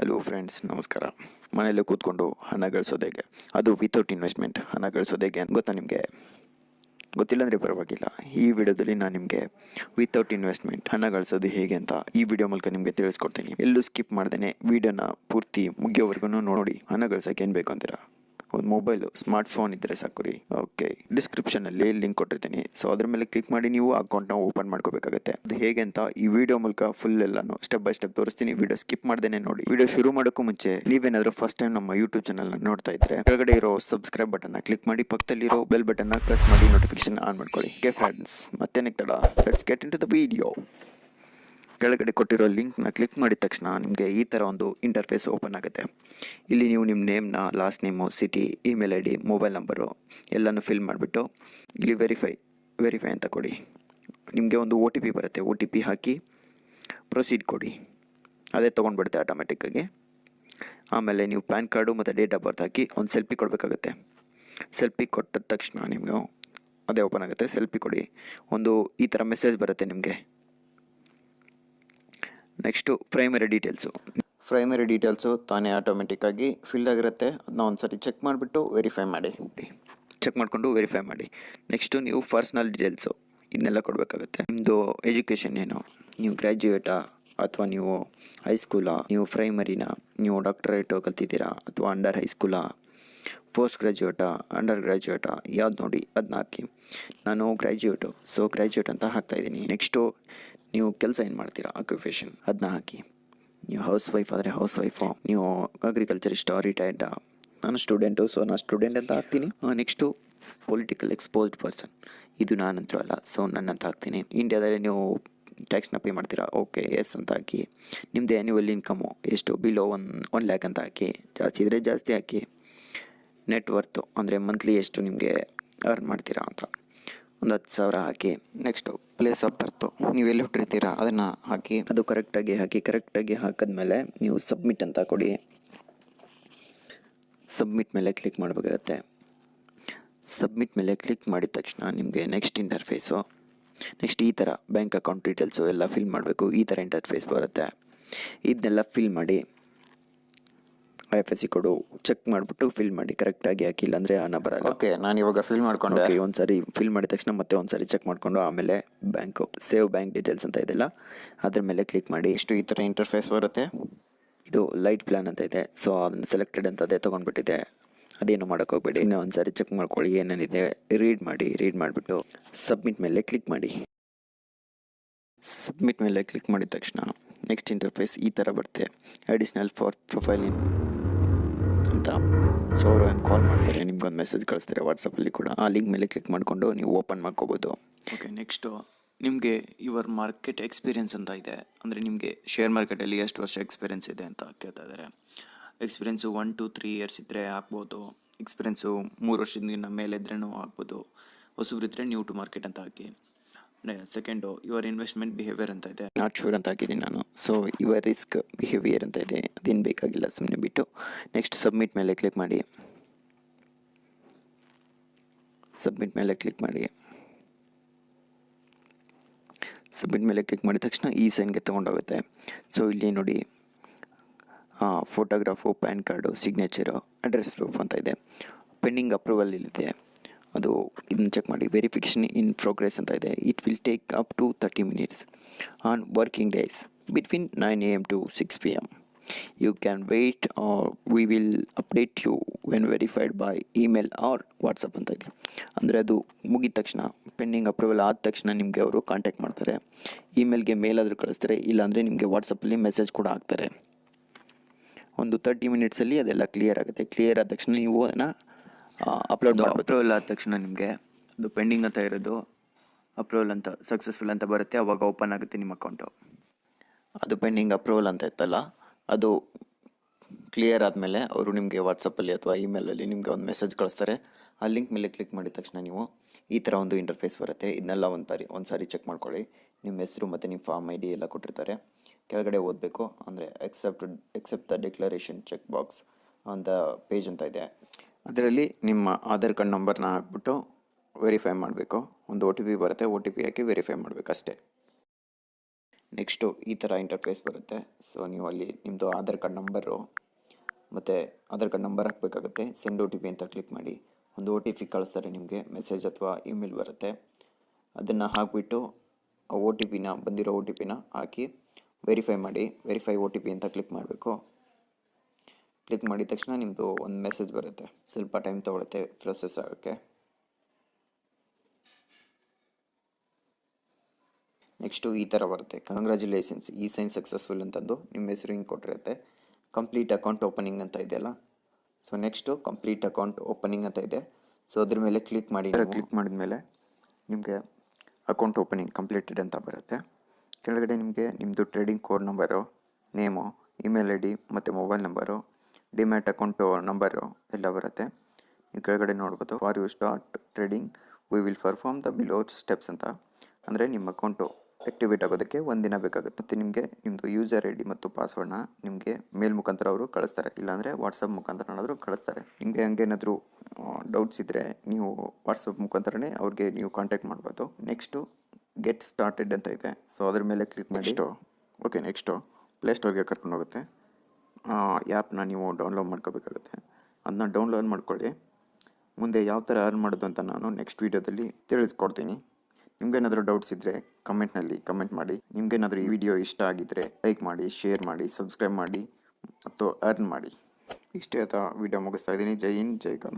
Hello friends, ನಮಸ್ಕಾರ. ಮನೆಯಲ್ಲೇ ಕೂತ್ಕೊಂಡು ಹಣ ಗಳಿಸೋದು ಹೇಗೆ, ಅದು ವಿತೌಟ್ ಇನ್ವೆಸ್ಟ್ಮೆಂಟ್ ಹಣ ಗಳಿಸೋದು ಹೇಗೆ ಅಂತ ಗೊತ್ತಾ ನಿಮಗೆ? ಗೊತ್ತಿಲ್ಲ ಅಂದರೆ ಪರವಾಗಿಲ್ಲ. ಈ ವಿಡಿಯೋದಲ್ಲಿ ನಾನು ನಿಮಗೆ ವಿತೌಟ್ ಇನ್ವೆಸ್ಟ್ಮೆಂಟ್ ಹಣ ಗಳಿಸೋದು ಹೇಗೆ ಅಂತ ಈ ವಿಡಿಯೋ ಮೂಲಕ ನಿಮಗೆ ತಿಳಿಸ್ಕೊಡ್ತೀನಿ. ಎಲ್ಲೂ ಸ್ಕಿಪ್ ಮಾಡ್ದೇನೆ ವಿಡಿಯೋನ ಪೂರ್ತಿ ಮುಗಿಯೋವರೆಗೂ ನೋಡಿ. ಹಣ ಗಳಿಸೋಕೆ ಏನು ಬೇಕು ಅಂತೀರಾ? ಒಂದು ಮೊಬೈಲು, ಸ್ಮಾರ್ಟ್ ಫೋನ್ ಇದ್ದರೆ ಸಾಕು ರೀ. ಓಕೆ, ಡಿಸ್ಕ್ರಿಪ್ಷನಲ್ಲಿ ಲಿಂಕ್ ಕೊಟ್ಟಿರ್ತೀನಿ. ಸೊ ಅದ್ರ ಮೇಲೆ ಕ್ಲಿಕ್ ಮಾಡಿ ನೀವು ಅಕೌಂಟ್ನ ಓಪನ್ ಮಾಡ್ಕೋಬೇಕಾಗುತ್ತೆ. ಅದು ಹೇಗೆ ಅಂತ ಈ ವಿಡಿಯೋ ಮೂಲಕ ಫುಲ್ ಎಲ್ಲಾನು ಸ್ಟೆಪ್ ಬೈ ಸ್ಟೆಪ್ ತೋರಿಸ್ತೀನಿ. ವಿಡಿಯೋ ಸ್ಕಿಪ್ ಮಾಡ್ದೇನೆ ನೋಡಿ. ವಿಡಿಯೋ ಶುರು ಮಾಡೋಕ್ಕೂ ಮುಂಚೆ ನೀವೇನಾದರೂ ಫಸ್ಟ್ ಟೈಮ್ ನಮ್ಮ ಯೂಟ್ಯೂಬ್ ಚಾನಲ್ನ ನೋಡ್ತಾ ಇದ್ರೆ ಕೆಳಗಡೆ ಇರೋ ಸಬ್ಸ್ಕ್ರೈಬ್ ಬಟನ್ನ ಕ್ಲಿಕ್ ಮಾಡಿ, ಪಕ್ಕದಲ್ಲಿರೋ ಬೆಲ್ ಬಟನ್ನ ಪ್ರೆಸ್ ಮಾಡಿ ನೋಟಿಫಿಕೇಶನ್ ಆನ್ ಮಾಡ್ಕೊಳ್ಳಿ. ಓಕೆ ಫ್ರೆಂಡ್ಸ್, ಮತ್ತೇನಕ್ಕೆ ತಡ, let's get into the video. ಕೆಳಗಡೆ ಕೊಟ್ಟಿರೋ ಲಿಂಕ್ನ ಕ್ಲಿಕ್ ಮಾಡಿದ ತಕ್ಷಣ ನಿಮಗೆ ಈ ಥರ ಒಂದು ಇಂಟರ್ಫೇಸ್ ಓಪನ್ ಆಗುತ್ತೆ. ಇಲ್ಲಿ ನೀವು ನಿಮ್ಮ ನೇಮ್ನ, last name, city, email I D, mobile number ಎಲ್ಲನೂ ಫಿಲ್ ಮಾಡಿಬಿಟ್ಟು ಇಲ್ಲಿ ವೆರಿಫೈ ಅಂತ ಕೊಡಿ. ನಿಮಗೆ ಒಂದು ಒ ಟಿ ಪಿ ಬರುತ್ತೆ. ಒ ಟಿ ಪಿ ಹಾಕಿ ಪ್ರೊಸೀಡ್ ಕೊಡಿ. ಅದೇ ತೊಗೊಂಡ್ಬಿಡುತ್ತೆ ಆಟೋಮೆಟಿಕ್ಕಾಗಿ. ಆಮೇಲೆ ನೀವು ಪ್ಯಾನ್ ಕಾರ್ಡು ಮತ್ತು ಡೇಟ್ ಆಫ್ ಬರ್ತ್ ಹಾಕಿ ಒಂದು ಸೆಲ್ಫಿ ಕೊಡಬೇಕಾಗುತ್ತೆ. ಸೆಲ್ಫಿ ಕೊಟ್ಟ ತಕ್ಷಣ ನಿಮಗೆ ಅದೇ ಓಪನ್ ಆಗುತ್ತೆ. ಸೆಲ್ಫಿ ಕೊಡಿ. ಒಂದು ಈ ಥರ ಮೆಸೇಜ್ ಬರುತ್ತೆ ನಿಮಗೆ. ನೆಕ್ಸ್ಟು ಪ್ರೈಮರಿ ಡೀಟೇಲ್ಸು ತಾನೇ ಆಟೋಮೆಟಿಕ್ಕಾಗಿ ಫಿಲ್ ಆಗಿರುತ್ತೆ. ಅದನ್ನ ಒಂದು ಸರಿ ಚೆಕ್ ಮಾಡಿಬಿಟ್ಟು ಚೆಕ್ ಮಾಡಿಕೊಂಡು ವೆರಿಫೈ ಮಾಡಿ. ನೆಕ್ಸ್ಟು ನೀವು ಪರ್ಸ್ನಲ್ ಡೀಟೇಲ್ಸು ಇದನ್ನೆಲ್ಲ ಕೊಡಬೇಕಾಗುತ್ತೆ. ನಿಮ್ಮದು ಎಜುಕೇಷನ್ ಏನು, ನೀವು ಗ್ರ್ಯಾಜುಯೇಟಾ ಅಥವಾ ನೀವು ಹೈಸ್ಕೂಲಾ, ನೀವು ಪ್ರೈಮರಿನಾ, ನೀವು ಡಾಕ್ಟರೇಟು ಕಲ್ತಿದ್ದೀರಾ ಅಥವಾ ಅಂಡರ್ ಹೈಸ್ಕೂಲಾ, ಪೋಸ್ಟ್ ಗ್ರ್ಯಾಜುಯೇಟಾ, ಅಂಡರ್ ಗ್ರ್ಯಾಜುಯೇಟಾ, ಯಾವ್ದು ನೋಡಿ ಅದನ್ನ ಹಾಕಿ. ನಾನು ಗ್ರ್ಯಾಜುಯೇಟ್ ಅಂತ ಹಾಕ್ತಾಯಿದ್ದೀನಿ. ನೆಕ್ಸ್ಟು ನೀವು ಕೆಲಸ ಏನು ಮಾಡ್ತೀರಾ, ಆಕ್ಯುಪೇಷನ್ ಅದನ್ನ ಹಾಕಿ. ನೀವು ಹೌಸ್ ವೈಫ್ ಆದರೆ ಹೌಸ್ ವೈಫು, ನೀವು ಅಗ್ರಿಕಲ್ಚರಿಸ್ಟಾ, ರಿಟೈರ್ಡಾ. ನಾನು ಸ್ಟೂಡೆಂಟು, ಸೊ ನಾನು ಸ್ಟೂಡೆಂಟ್ ಅಂತ ಹಾಕ್ತೀನಿ. ನೆಕ್ಸ್ಟು ಪೊಲಿಟಿಕಲ್ ಎಕ್ಸ್ಪೋಸ್ಡ್ ಪರ್ಸನ್, ಇದು ನಾನಂತೂ ಅಲ್ಲ, ಸೊ ನನ್ನಂತ ಹಾಕ್ತೀನಿ. ಇಂಡಿಯಾದಲ್ಲಿ ನೀವು ಟ್ಯಾಕ್ಸ್ನ ಪೇ ಮಾಡ್ತೀರಾ, ಓಕೆ ಎಸ್ ಅಂತ ಹಾಕಿ. ನಿಮ್ಮದು ಆ್ಯನ್ಯುವಲ್ ಇನ್ಕಮು ಎಷ್ಟು, ಬಿಲೋ ಒನ್ ಲ್ಯಾಕ್ ಅಂತ ಹಾಕಿ. ಜಾಸ್ತಿ ಇದ್ದರೆ ಜಾಸ್ತಿ ಹಾಕಿ. ನೆಟ್ ವರ್ತು ಅಂದರೆ ಮಂತ್ಲಿ ಎಷ್ಟು ನಿಮಗೆ ಅರ್ನ್ ಮಾಡ್ತೀರಾ ಅಂತ ಒಂದು 10,000 ಹಾಕಿ. ನೆಕ್ಸ್ಟು ಪ್ಲೇಸ್ ಆಫ್ ಬರ್ತು, ನೀವು ಎಲ್ಲಿ ಹುಟ್ಟಿರ್ತೀರಾ ಅದನ್ನು ಹಾಕಿ. ಅದು ಕರೆಕ್ಟಾಗಿ ಹಾಕಿದ್ಮೇಲೆ ನೀವು ಸಬ್ಮಿಟ್ ಅಂತ ಕೊಡಿ. ಸಬ್ಮಿಟ್ ಮೇಲೆ ಕ್ಲಿಕ್ ಮಾಡಬೇಕಾಗತ್ತೆ. ಸಬ್ಮಿಟ್ ಮೇಲೆ ಕ್ಲಿಕ್ ಮಾಡಿದ ತಕ್ಷಣ ನಿಮಗೆ ನೆಕ್ಸ್ಟ್ ಇಂಟರ್ಫೇಸು. ನೆಕ್ಸ್ಟ್ ಈ ಥರ ಬ್ಯಾಂಕ್ ಅಕೌಂಟ್ ಡೀಟೇಲ್ಸು ಎಲ್ಲ ಫಿಲ್ ಮಾಡಬೇಕು. ಈ ಥರ ಇಂಟರ್ಫೇಸ್ ಬರುತ್ತೆ. ಇದನ್ನೆಲ್ಲ ಫಿಲ್ ಮಾಡಿ IFSC ಕೋಡು ಚೆಕ್ ಮಾಡಿಬಿಟ್ಟು ಫಿಲ್ ಮಾಡಿ. ಕರೆಕ್ಟಾಗಿ ಹಾಕಿಲ್ಲ ಅಂದರೆ ಹಣ ಬರಲ್ಲ. ಓಕೆ, ನಾನು ಇವಾಗ ಫಿಲ್ ಮಾಡ್ಕೊಂಡೆ. ಓಕೆ, ಒಂದು ಸಾರಿ ಫಿಲ್ ಮಾಡಿದ ತಕ್ಷಣ ಮತ್ತೆ ಒಂದು ಸಾರಿ ಚೆಕ್ ಮಾಡಿಕೊಂಡು ಆಮೇಲೆ ಸೇವ್ ಬ್ಯಾಂಕ್ ಡೀಟೇಲ್ಸ್ ಅಂತ ಇದೆಯಲ್ಲ ಅದ್ರ ಮೇಲೆ ಕ್ಲಿಕ್ ಮಾಡಿ. ಇಷ್ಟು ಈ ಥರ ಇಂಟರ್ಫೇಸ್ ಬರುತ್ತೆ. ಇದು ಲೈಟ್ ಪ್ಲ್ಯಾನ್ ಅಂತ ಇದೆ, ಸೊ ಅದನ್ನು ಸೆಲೆಕ್ಟೆಡ್ ಅಂತ ಅದೇ ತೊಗೊಂಡ್ಬಿಟ್ಟಿದೆ. ಅದೇನು ಮಾಡೋಕ್ಕೋಗ್ಬೇಡಿ. ಇನ್ನೂ ಒಂದು ಸಾರಿ ಚೆಕ್ ಮಾಡ್ಕೊಳ್ಳಿ ಏನೇನಿದೆ, ರೀಡ್ ಮಾಡಿಬಿಟ್ಟು ಸಬ್ಮಿಟ್ ಮೇಲೆ ಕ್ಲಿಕ್ ಮಾಡಿ. ಸಬ್ಮಿಟ್ ಮೇಲೆ ಕ್ಲಿಕ್ ಮಾಡಿದ ತಕ್ಷಣ ನೆಕ್ಸ್ಟ್ ಇಂಟರ್ಫೇಸ್ ಈ ಥರ ಬರುತ್ತೆ. ಅಡಿಷ್ನಲ್ ಫಾರ್ ಪ್ರೊಫೈಲ್ ಅಂತ. ಸೊ ಅವರು ಒಂದು ಕಾಲ್ ಮಾಡ್ತಾರೆ, ನಿಮ್ಗೊಂದು ಮೆಸೇಜ್ ಕಳಿಸ್ತಾರೆ ವಾಟ್ಸಪ್ಪಲ್ಲಿ ಕೂಡ. ಆ ಲಿಂಕ್ ಮೇಲೆ ಕ್ಲಿಕ್ ಮಾಡಿಕೊಂಡು ನೀವು ಓಪನ್ ಮಾಡ್ಕೋಬೋದು. ಓಕೆ, ನೆಕ್ಸ್ಟು ನಿಮಗೆ ಯುವರ್ ಮಾರ್ಕೆಟ್ ಎಕ್ಸ್ಪೀರಿಯನ್ಸ್ ಅಂತ ಇದೆ. ಅಂದರೆ ನಿಮಗೆ ಶೇರ್ ಮಾರ್ಕೆಟಲ್ಲಿ ಎಷ್ಟು ವರ್ಷ ಎಕ್ಸ್ಪೀರಿಯನ್ಸ್ ಇದೆ ಅಂತ ಕೇಳ್ತಾ ಇದ್ದಾರೆ. ಎಕ್ಸ್ಪೀರಿಯನ್ಸು 1 to 3 years ಇದ್ದರೆ ಹಾಕ್ಬೋದು. ಎಕ್ಸ್ಪೀರಿಯನ್ಸು 3 ವರ್ಷದಿಂದ ಮೇಲೆ ಇದ್ರೂ ಹಾಕ್ಬೋದು. ಹೊಸಬ್ರಿದ್ರೆ ನ್ಯೂ ಟು ಮಾರ್ಕೆಟ್ ಅಂತ ಹಾಕಿ. ಸೆಕೆಂಡು ಯುವರ್ ಇನ್ವೆಸ್ಟ್ಮೆಂಟ್ ಬಿಹೇವಿಯರ್ ಅಂತ ಇದೆ. ನಾಟ್ ಶೂರ್ ಅಂತ ಹಾಕಿದ್ದೀನಿ ನಾನು. ಸೊ ಯುವರ್ ರಿಸ್ಕ್ ಬಿಹೇವಿಯರ್ ಅಂತ ಇದೆ, ಅದೇನು ಬೇಕಾಗಿಲ್ಲ, ಸುಮ್ಮನೆ ಬಿಟ್ಟು. ನೆಕ್ಸ್ಟ್ ಸಬ್ಮಿಟ್ ಮೇಲೆ ಕ್ಲಿಕ್ ಮಾಡಿ. ಸಬ್ಮಿಟ್ ಮೇಲೆ ಕ್ಲಿಕ್ ಮಾಡಿದ ತಕ್ಷಣ ಈ ಸೈನ್ಗೆ ತೊಗೊಂಡೋಗುತ್ತೆ. ಸೊ ಇಲ್ಲಿ ನೋಡಿ, photograph, PAN card, signature, address proof ಅಂತ ಇದೆ. ಪೆಂಡಿಂಗ್ ಅಪ್ರೂವಲ್ ಇಲ್ಲಿದೆ, ಅದು ಇದನ್ನು ಚೆಕ್ ಮಾಡಿ. ವೆರಿಫಿಕೇಷನ್ ಇನ್ ಪ್ರೋಗ್ರೆಸ್ ಅಂತ ಇದೆ. It will take up to 30 minutes on working days between 9 AM to 6 PM. You can wait or we will update you when verified by email or WhatsApp ಅಂತ ಇದೆ. ಅಂದರೆ ಅದು ಮುಗಿದ ತಕ್ಷಣ, ಪೆಂಡಿಂಗ್ ಅಪ್ರೂವಲ್ ಆದ ತಕ್ಷಣ ನಿಮಗೆ ಅವರು ಕಾಂಟ್ಯಾಕ್ಟ್ ಮಾಡ್ತಾರೆ. ಇಮೇಲ್ಗೆ ಮೇಲಾದರೂ ಕಳಿಸ್ತಾರೆ, ಇಲ್ಲಾಂದರೆ ನಿಮಗೆ ವಾಟ್ಸಪ್ಪಲ್ಲಿ ಮೆಸೇಜ್ ಕೂಡ ಹಾಕ್ತಾರೆ. ಒಂದು 30 minutesಲ್ಲಿ ಅದೆಲ್ಲ ಕ್ಲಿಯರ್ ಆಗುತ್ತೆ. ಕ್ಲಿಯರ್ ಆದ ತಕ್ಷಣ ನೀವು ಅದನ್ನು ಅಪ್ಲೋಡ್ ಮಾಡ್ಬೋದು. ಅಪ್ರೂವಲ್ ಆದ ತಕ್ಷಣ ನಿಮಗೆ ಅದು ಪೆಂಡಿಂಗ್ ಅಂತ ಇರೋದು ಅಪ್ರೂವಲ್ ಅಂತ ಸಕ್ಸಸ್ಫುಲ್ ಅಂತ ಬರುತ್ತೆ. ಅವಾಗ ಓಪನ್ ಆಗುತ್ತೆ ನಿಮ್ಮ ಅಕೌಂಟು. ಅದು ಪೆಂಡಿಂಗ್ ಅಪ್ರೂವಲ್ ಅಂತ ಇತ್ತಲ್ಲ, ಅದು ಕ್ಲಿಯರ್ ಆದಮೇಲೆ ಅವರು ನಿಮಗೆ ವಾಟ್ಸಪ್ಪಲ್ಲಿ ಅಥವಾ ಇಮೇಲಲ್ಲಿ ನಿಮಗೆ ಒಂದು ಮೆಸೇಜ್ ಕಳಿಸ್ತಾರೆ. ಆ ಲಿಂಕ್ ಮೇಲೆ ಕ್ಲಿಕ್ ಮಾಡಿದ ತಕ್ಷಣ ನೀವು ಈ ಥರ ಒಂದು ಇಂಟರ್ಫೇಸ್ ಬರುತ್ತೆ. ಇದನ್ನೆಲ್ಲ ಒಂದು ಸಾರಿ ಚೆಕ್ ಮಾಡ್ಕೊಳ್ಳಿ. ನಿಮ್ಮ ಹೆಸರು ಮತ್ತು ನಿಮ್ಮ ಫಾರ್ಮ್ ID ಎಲ್ಲ ಕೊಟ್ಟಿರ್ತಾರೆ. ಕೆಳಗಡೆ ಓದಬೇಕು. ಅಂದರೆ accept the declaration check box ಅಂತ ಪೇಜ್ ಅಂತ ಇದೆ. ಅದರಲ್ಲಿ ನಿಮ್ಮ ಆಧಾರ್ ಕಾರ್ಡ್ ನಂಬರ್ನ ಹಾಕ್ಬಿಟ್ಟು ವೆರಿಫೈ ಮಾಡಬೇಕು. ಒಂದು OTP ಬರುತ್ತೆ, OTP ಹಾಕಿ ವೆರಿಫೈ ಮಾಡಬೇಕು ಅಷ್ಟೇ. ನೆಕ್ಸ್ಟು ಈ ಥರ ಇಂಟರ್ಫೇಸ್ ಬರುತ್ತೆ. ಸೊ ನೀವು ಅಲ್ಲಿ ನಿಮ್ಮದು ಆಧಾರ್ ಕಾರ್ಡ್ ನಂಬರು ಮತ್ತು ಆಧಾರ್ ಕಾರ್ಡ್ ನಂಬರ್ ಹಾಕಬೇಕಾಗುತ್ತೆ. ಸೆಂಡ್ OTP ಅಂತ ಕ್ಲಿಕ್ ಮಾಡಿ. ಒಂದು OTP ಕಳಿಸ್ತಾರೆ ನಿಮಗೆ, ಮೆಸೇಜ್ ಅಥವಾ ಇಮೇಲ್ ಬರುತ್ತೆ. ಅದನ್ನು ಹಾಕಿಬಿಟ್ಟು ಆ ಬಂದಿರೋ OTPನ ಹಾಕಿ ವೆರಿಫೈ ಮಾಡಿ. ವೆರಿಫೈ OTP ಅಂತ ಕ್ಲಿಕ್ ಮಾಡಬೇಕು. ಕ್ಲಿಕ್ ಮಾಡಿದ ತಕ್ಷಣ ನಿಮ್ಮದು ಒಂದು ಮೆಸೇಜ್ ಬರುತ್ತೆ. ಸ್ವಲ್ಪ ಟೈಮ್ ತೊಗೊಳುತ್ತೆ ಪ್ರೊಸೆಸ್ ಆಗೋಕ್ಕೆ. ನೆಕ್ಸ್ಟು ಈ ಥರ ಬರುತ್ತೆ, ಕಂಗ್ರ್ಯಾಚುಲೇಷನ್ಸ್ ಈ ಸೈನ್ ಸಕ್ಸಸ್ಫುಲ್ ಅಂತಂದು ನಿಮ್ಮ ಹೆಸರು ಹಿಂಗೆ ಕೊಟ್ಟಿರುತ್ತೆ. ಕಂಪ್ಲೀಟ್ ಅಕೌಂಟ್ ಓಪನಿಂಗ್ ಅಂತ ಇದೆಯಲ್ಲ, so next complete account opening ಅಂತ ಇದೆ. ಸೊ ಅದ್ರ ಮೇಲೆ ಕ್ಲಿಕ್ ಮಾಡಿ. ಕ್ಲಿಕ್ ಮಾಡಿದ ಮೇಲೆ ನಿಮಗೆ ಅಕೌಂಟ್ ಓಪನಿಂಗ್ ಕಂಪ್ಲೀಟೆಡ್ ಅಂತ ಬರುತ್ತೆ. ಕೆಳಗಡೆ ನಿಮಗೆ ನಿಮ್ಮದು trading code number, name, email ID ಮತ್ತು mobile number, demat account number ಎಲ್ಲ ಬರುತ್ತೆ. ನೀವು ಕೆಳಗಡೆ ನೋಡ್ಬೋದು, for you start trading we will perform the below steps ಅಂತ. ಅಂದರೆ ನಿಮ್ಮ ಅಕೌಂಟು ಆ್ಯಕ್ಟಿವೇಟ್ ಆಗೋದಕ್ಕೆ ಒಂದಿನ ಬೇಕಾಗುತ್ತೆ. ಮತ್ತು ನಿಮಗೆ ನಿಮ್ಮದು ಯೂಸರ್ ID ಮತ್ತು ಪಾಸ್ವರ್ಡ್ನ ನಿಮಗೆ ಮೇಲ್ ಮುಖಾಂತರ ಅವರು ಕಳಿಸ್ತಾರೆ, ಇಲ್ಲಾಂದರೆ ವಾಟ್ಸಪ್ ಮುಖಾಂತರ ಕಳಿಸ್ತಾರೆ. ನಿಮಗೆ ಹಂಗೇನಾದರೂ ಡೌಟ್ಸ್ ಇದ್ದರೆ ನೀವು ವಾಟ್ಸಪ್ ಮುಖಾಂತರನೇ ಅವ್ರಿಗೆ ನೀವು ಕಾಂಟ್ಯಾಕ್ಟ್ ಮಾಡ್ಬೋದು. ನೆಕ್ಸ್ಟು ಗೆಟ್ ಸ್ಟಾರ್ಟೆಡ್ ಅಂತ ಇದೆ, ಸೊ ಅದ್ರ ಮೇಲೆ ಕ್ಲಿಕ್ ಮಾಡಿ. ನೆಕ್ಸ್ಟು ಪ್ಲೇಸ್ಟೋರ್ಗೆ ಕರ್ಕೊಂಡು ಹೋಗುತ್ತೆ. ಆ್ಯಪ್ನ ನೀವು ಡೌನ್ಲೋಡ್ ಮಾಡ್ಕೋಬೇಕಾಗುತ್ತೆ. ಅದನ್ನ ಡೌನ್ಲೋಡ್ ಮಾಡ್ಕೊಳ್ಳಿ. ಮುಂದೆ ಯಾವ ಥರ ಅರ್ನ್ ಮಾಡೋದು ಅಂತ ನಾನು ನೆಕ್ಸ್ಟ್ ವೀಡಿಯೋದಲ್ಲಿ ತಿಳಿಸ್ಕೊಡ್ತೀನಿ. ನಿಮ್ಗೇನಾದರೂ ಡೌಟ್ಸ್ ಇದ್ದರೆ ಕಮೆಂಟ್ನಲ್ಲಿ ಕಮೆಂಟ್ ಮಾಡಿ. ನಿಮ್ಗೇನಾದರೂ ಈ ವಿಡಿಯೋ ಇಷ್ಟ ಆಗಿದ್ದರೆ ಲೈಕ್ ಮಾಡಿ, ಶೇರ್ ಮಾಡಿ, ಸಬ್ಸ್ಕ್ರೈಬ್ ಮಾಡಿ ಮತ್ತು ಅರ್ನ್ ಮಾಡಿ. ಇಷ್ಟೇ ವಿಡಿಯೋ ಮುಗಿಸ್ತಾ ಇದ್ದೀನಿ. ಜೈ ಹಿಂದ್, ಜೈ ಕರ್ನಾಟಕ.